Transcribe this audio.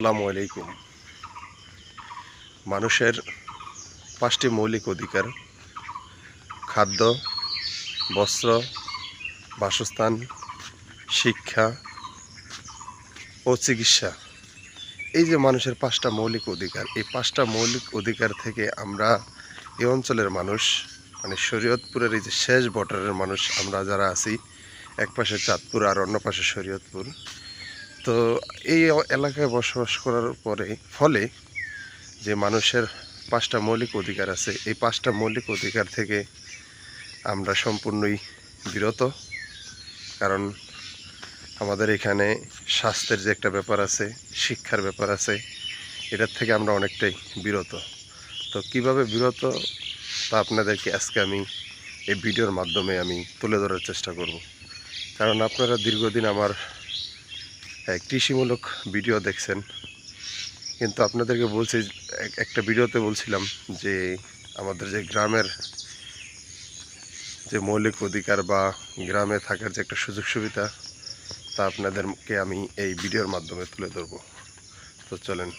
আসসালামু আলাইকুম। মানুষের ৫টি মৌলিক অধিকার: খাদ্য, বস্ত্র, বাসস্থান, শিক্ষা ও চিকিৎসা। এই যে মানুষের ৫টা মৌলিক অধিকার, এই ৫টা মৌলিক অধিকার থেকে আমরা এই অঞ্চলের মানুষ, মানে শরীয়তপুরের এই যে শেষ বর্ডারের মানুষ আমরা যারা আছি, এক পাশে চাঁদপুর আর অন্য পাশে শরীয়তপুর। তো এই এলাকায় বসবাস করার ফলে যে মানুষের ৫টা মৌলিক অধিকার আছে, এই ৫টা মৌলিক অধিকার থেকে আমরা সম্পূর্ণই বিরত। কারণ আমাদের এখানে স্বাস্থ্যের যে একটা ব্যাপার আছে, শিক্ষার ব্যাপার আছে, এটার থেকে আমরা অনেকটাই বিরত। তো কিভাবে বিরত, তা আপনাদেরকে আজকে আমি এই ভিডিওর মাধ্যমে আমি তুলে ধরার চেষ্টা করব। কারণ আপনারা দীর্ঘদিন আমার কৃষিমূলক ভিডিও দেখছেন, কিন্তু আপনাদেরকে বলছি, একটা ভিডিওতে বলছিলাম যে আমাদের যে গ্রামের যে মৌলিক অধিকার বা গ্রামে থাকার যে একটা সুযোগ সুবিধা, তা আপনাদেরকে আমি এই ভিডিওর মাধ্যমে তুলে ধরব। তো চলেন।